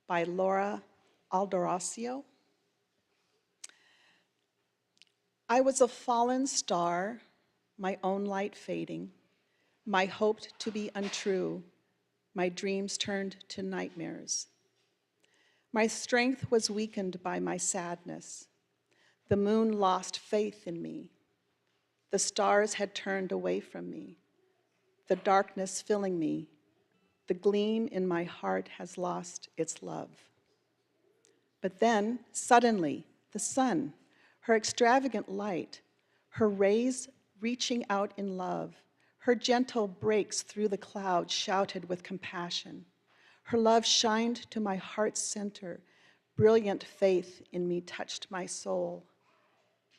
by Laura Alderocio. I was a fallen star, my own light fading, my hope to be untrue, my dreams turned to nightmares. My strength was weakened by my sadness. The moon lost faith in me. The stars had turned away from me. The darkness filling me, the gleam in my heart has lost its love. But then, suddenly, the sun, her extravagant light, her rays reaching out in love, her gentle breaks through the clouds shouted with compassion. Her love shined to my heart's center. Brilliant faith in me touched my soul.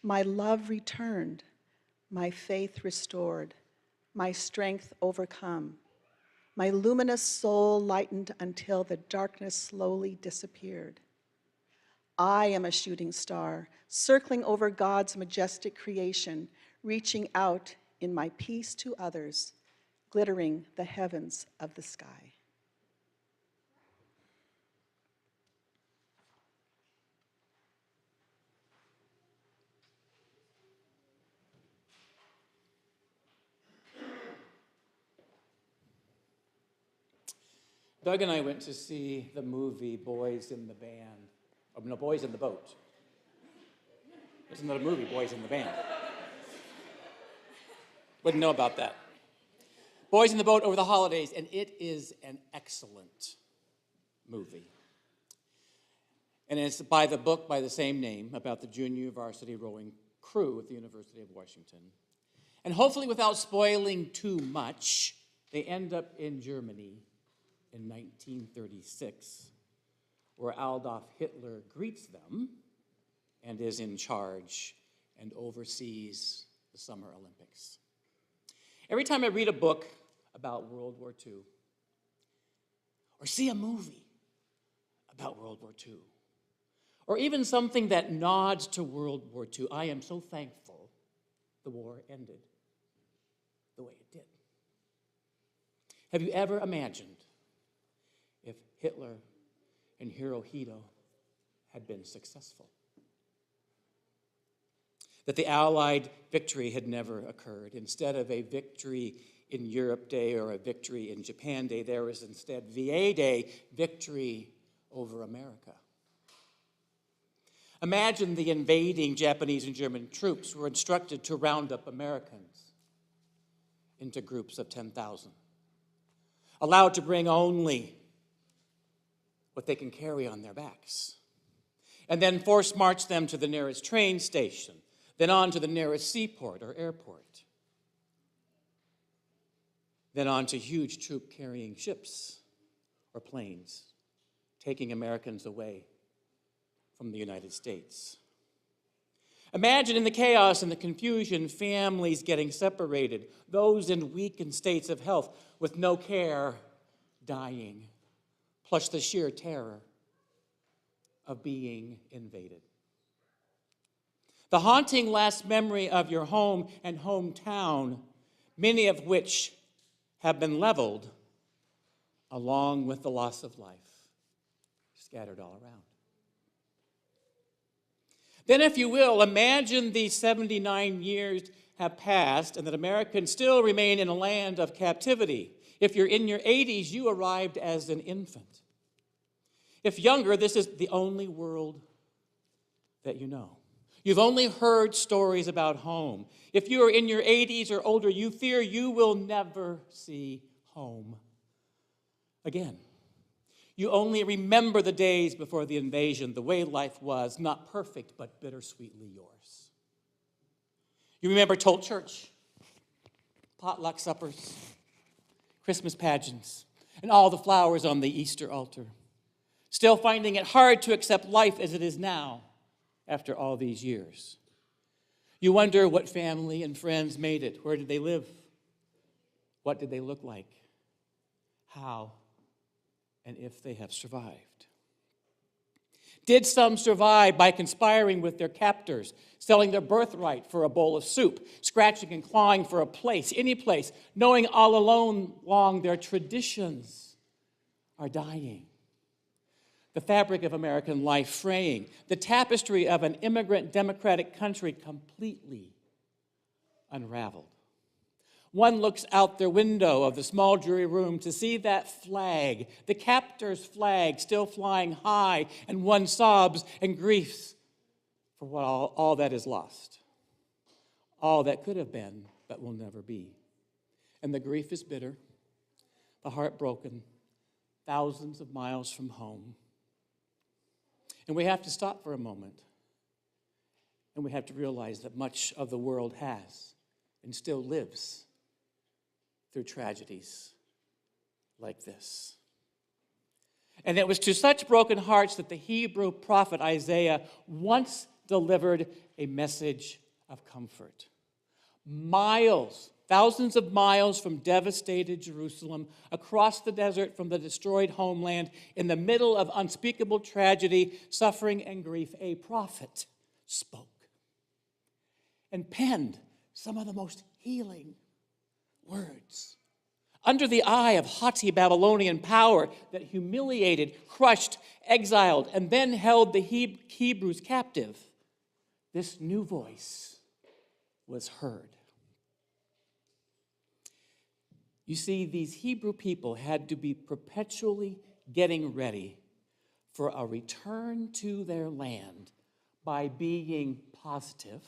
My love returned, my faith restored, my strength overcome. My luminous soul lightened until the darkness slowly disappeared. I am a shooting star, circling over God's majestic creation, reaching out in my peace to others, glittering the heavens of the sky. Doug and I went to see the movie Boys in the Band. Oh, no, Boys in the Boat. There's another movie, Boys in the Band. Wouldn't know about that. Boys in the Boat over the holidays, and it is an excellent movie. And it's by the book by the same name about the junior varsity rowing crew at the University of Washington. And hopefully without spoiling too much, they end up in Germany in 1936, where Adolf Hitler greets them and is in charge and oversees the Summer Olympics. Every time I read a book about World War II, or see a movie about World War II, or even something that nods to World War II, I am so thankful the war ended the way it did. Have you ever imagined if Hitler and Hirohito had been successful? That the Allied victory had never occurred. Instead of a victory in Europe Day or a victory in Japan Day, there was instead VA Day, victory over America. Imagine the invading Japanese and German troops were instructed to round up Americans into groups of 10,000, allowed to bring only what they can carry on their backs, and then force march them to the nearest train station, then on to the nearest seaport or airport, then on to huge troop-carrying ships or planes, taking Americans away from the United States. Imagine in the chaos and the confusion, families getting separated, those in weakened states of health with no care dying, plus the sheer terror of being invaded. The haunting last memory of your home and hometown, many of which have been leveled, along with the loss of life, scattered all around. Then, if you will, imagine these 79 years have passed and that Americans still remain in a land of captivity. If you're in your 80s, you arrived as an infant. If younger, this is the only world that you know. You've only heard stories about home. If you are in your 80s or older, you fear you will never see home again. You only remember the days before the invasion, the way life was, not perfect, but bittersweetly yours. You remember Tolt Church, potluck suppers, Christmas pageants, and all the flowers on the Easter altar. Still finding it hard to accept life as it is now after all these years. You wonder what family and friends made it. Where did they live? What did they look like? How and if they have survived. Did some survive by conspiring with their captors, selling their birthright for a bowl of soup, scratching and clawing for a place, any place, knowing all along their traditions are dying? the fabric of American life fraying, the tapestry of an immigrant democratic country completely unraveled. One looks out their window of the small jury room to see that flag, the captor's flag, still flying high, and one sobs and griefs for what all that is lost, all that could have been but will never be. And the grief is bitter, the heart broken, thousands of miles from home. And we have to stop for a moment, and we have to realize that much of the world has and still lives through tragedies like this. And it was to such broken hearts that the Hebrew prophet Isaiah once delivered a message of comfort. Miles, thousands of miles from devastated Jerusalem, across the desert from the destroyed homeland, in the middle of unspeakable tragedy, suffering, and grief, a prophet spoke and penned some of the most healing words. Under the eye of haughty Babylonian power that humiliated, crushed, exiled, and then held the Hebrews captive, this new voice was heard. You see, these Hebrew people had to be perpetually getting ready for a return to their land by being positive